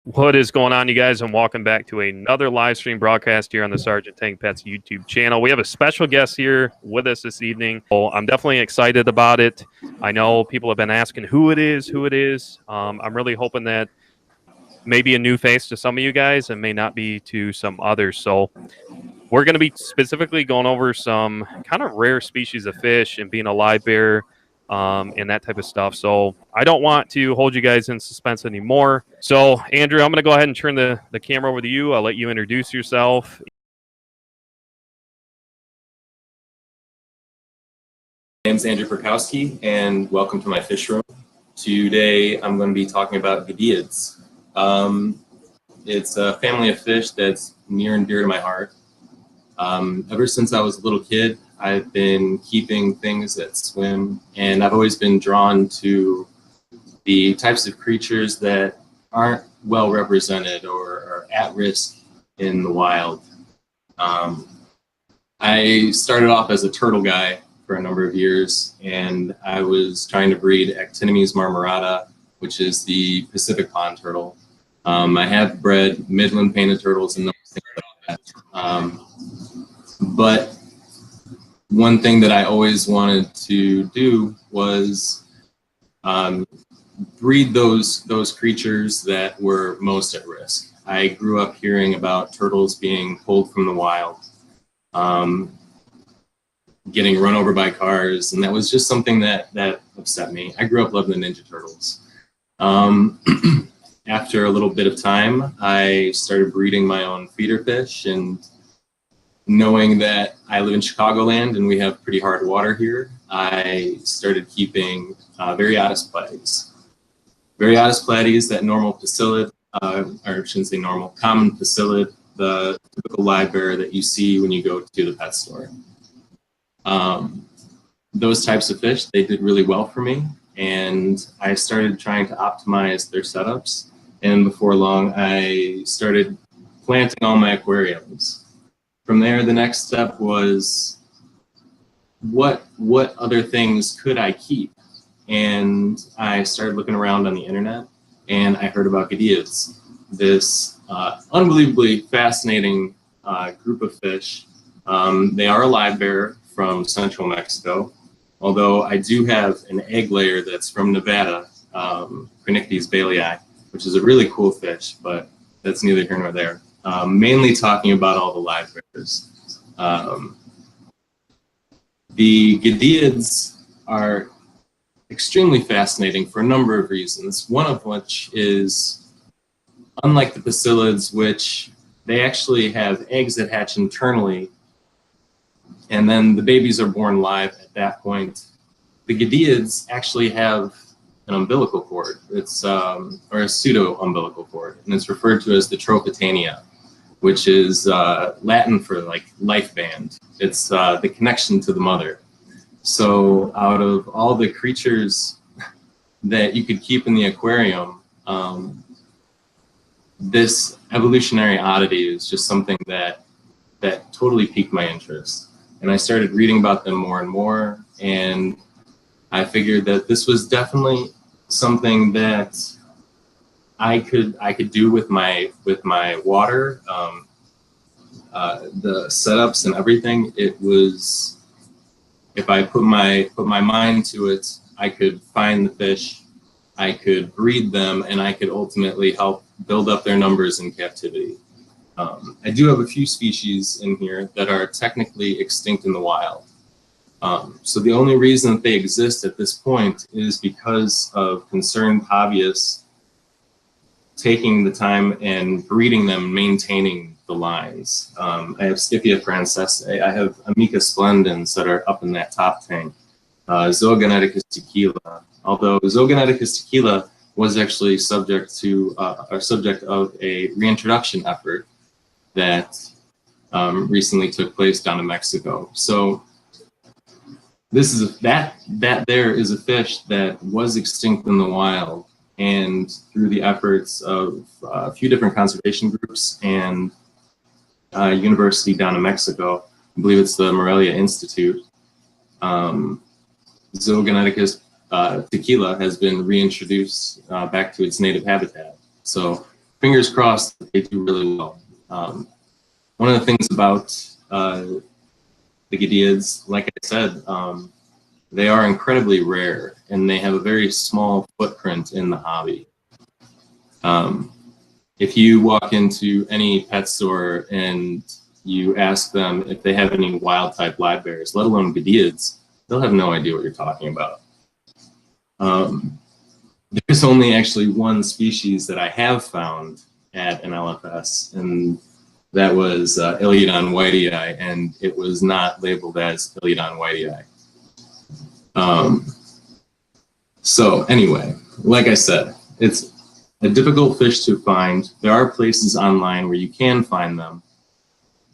What is going on, you guys, and welcome back to another live stream broadcast here on the Sergeant Tank Pets YouTube channel. We have a special guest here with us this evening. Well, I'm definitely excited about it. I know people have been asking who it is. I'm really hoping that maybe a new face to some of you guys and may not be to some others. So we're going to be specifically going over some kind of rare species of fish and being a live bear and that type of stuff. So I don't want to hold you guys in suspense anymore. So, Andrew, I'm going to go ahead and turn the camera over to you. I'll let you introduce yourself. My name's Andrew Perkowski, and welcome to my fish room. Today, I'm going to be talking about Goodeids. It's a family of fish that's near and dear to my heart. Ever since I was a little kid, I've been keeping things that swim, and I've always been drawn to the types of creatures that aren't well represented or are at risk in the wild. I started off as a turtle guy for a number of years, and I was trying to breed Actinides marmorata, which is the Pacific pond turtle. I have bred Midland painted turtles and those things like that. But one thing that I always wanted to do was breed those creatures that were most at risk. I grew up hearing about turtles being pulled from the wild, getting run over by cars, and that was just something that upset me. I grew up loving the Ninja Turtles. After a little bit of time, I started breeding my own feeder fish, and knowing that I live in Chicagoland and we have pretty hard water here, I started keeping Variatus platies. Variatus platies, that normal facilid, or I shouldn't say normal, common facilid, the typical Livebearer that you see when you go to the pet store. Those types of fish, they did really well for me, and I started trying to optimize their setups, and before long I started planting all my aquariums. From there, the next step was what other things could I keep? And I started looking around on the internet, and I heard about Goodeids, this unbelievably fascinating group of fish. They are a Livebearer from central Mexico, although I do have an egg layer that's from Nevada, Goodeids baileyii, which is a really cool fish, but that's neither here nor there. Mainly talking about all the Livebearers. The Goodeids are extremely fascinating for a number of reasons, one of which is, unlike the Pasilids, which they actually have eggs that hatch internally, and then the babies are born live at that point. The Goodeids actually have an umbilical cord. It's or a pseudo umbilical cord, and it's referred to as the tropitania, which is Latin for like life band. It's the connection to the mother. So out of all the creatures that you could keep in the aquarium, this evolutionary oddity is just something that totally piqued my interest. And I started reading about them more and more, and I figured that this was definitely something that I could do with my water, the setups and everything. It was, if I put my mind to it, I could find the fish, I could breed them, and I could ultimately help build up their numbers in captivity. I do have a few species in here that are technically extinct in the wild. So the only reason that they exist at this point is because of concerned hobbyists taking the time and breeding them, maintaining the lines. I have Scipia francescae, I have Amica splendens that are up in that top tank. Zoogoneticus tequila, although Zoogoneticus tequila was actually subject of a reintroduction effort that recently took place down in Mexico. So this is that there is a fish that was extinct in the wild, and through the efforts of a few different conservation groups and a university down in Mexico, I believe it's the Morelia Institute, Zoogoneticus tequila has been reintroduced back to its native habitat. So fingers crossed that they do really well. One of the things about the Goodeids, like I said, they are incredibly rare, and they have a very small footprint in the hobby. If you walk into any pet store and you ask them if they have any wild type Livebearers, let alone Goodeids, they'll have no idea what you're talking about. There's only actually one species that I have found at an LFS, and that was Iliodon whitei, and it was not labeled as Iliodon whitei. So anyway, like I said, it's a difficult fish to find. There are places online where you can find them.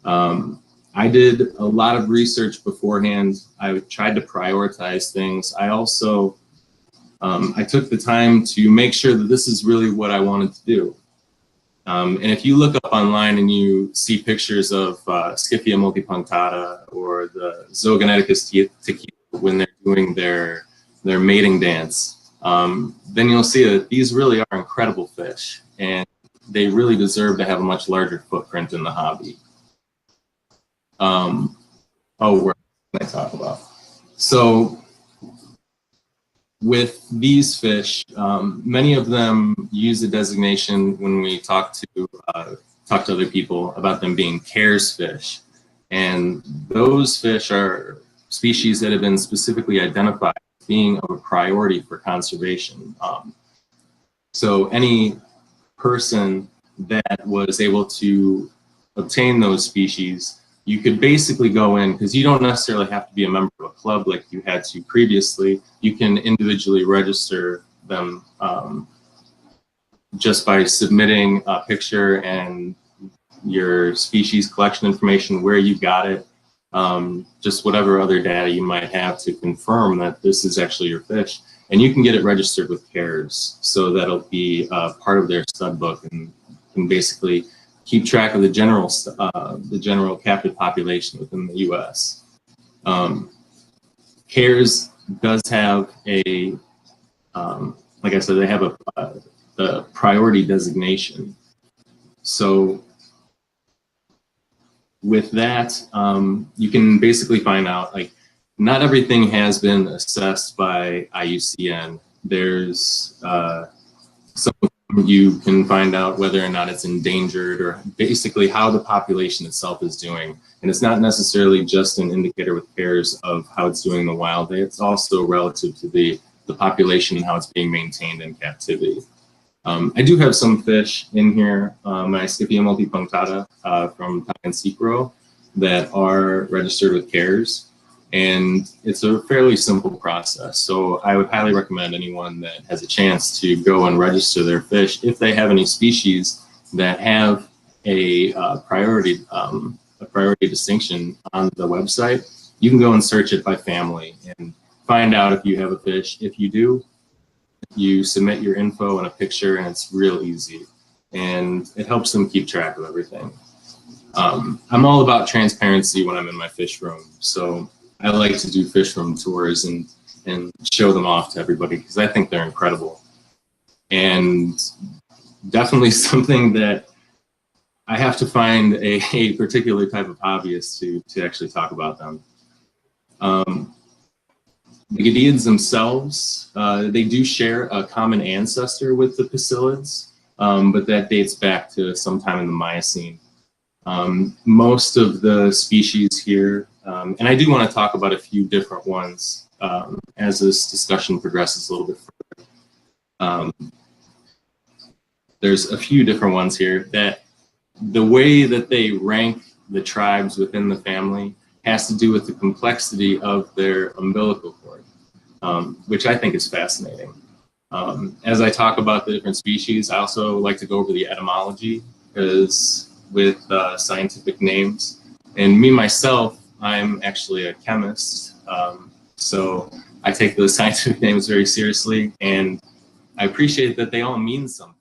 I did a lot of research beforehand. I tried to prioritize things. I also, I took the time to make sure that this is really what I wanted to do. And if you look up online and you see pictures of Scyphia multipunctata or the Zoogoneticus tequila when they're doing their mating dance, then you'll see that these really are incredible fish, and they really deserve to have a much larger footprint in the hobby. Oh, what can I talk about? So with these fish, many of them use the designation when we talk to other people about them being CARES fish, and those fish are species that have been specifically identified as being of a priority for conservation. So any person that was able to obtain those species, you could basically go in, because you don't necessarily have to be a member of a club like you had to previously. You can individually register them just by submitting a picture and your species collection information, where you got it, just whatever other data you might have to confirm that this is actually your fish. And you can get it registered with CARES, so that'll be part of their stud book, and can basically keep track of the general captive population within the U.S. CARES does have a, like I said, they have a priority designation. So with that, you can basically find out, like, not everything has been assessed by IUCN. There's some you can find out whether or not it's endangered, or basically how the population itself is doing. And it's not necessarily just an indicator with CARES of how it's doing in the wild. It's also relative to the population and how it's being maintained in captivity. I do have some fish in here, my Scyphia multipunctata from Tacansicro, that are registered with CARES. And it's a fairly simple process. So I would highly recommend anyone that has a chance to go and register their fish if they have any species that have a priority distinction on the website. You can go and search it by family and find out if you have a fish. If you do, you submit your info and a picture, and it's real easy. And it helps them keep track of everything. I'm all about transparency when I'm in my fish room. So I like to do fish room tours and show them off to everybody, because I think they're incredible. And definitely something that I have to find a particular type of hobbyist to actually talk about them. The Goodeids themselves, they do share a common ancestor with the Pasilids, but that dates back to sometime in the Miocene. Most of the species here, and I do want to talk about a few different ones as this discussion progresses a little bit further. There's a few different ones here that the way that they rank the tribes within the family has to do with the complexity of their umbilical cord, which I think is fascinating. As I talk about the different species, I also like to go over the etymology, because with scientific names, and me myself, I'm actually a chemist, so I take those scientific names very seriously, and I appreciate that they all mean something.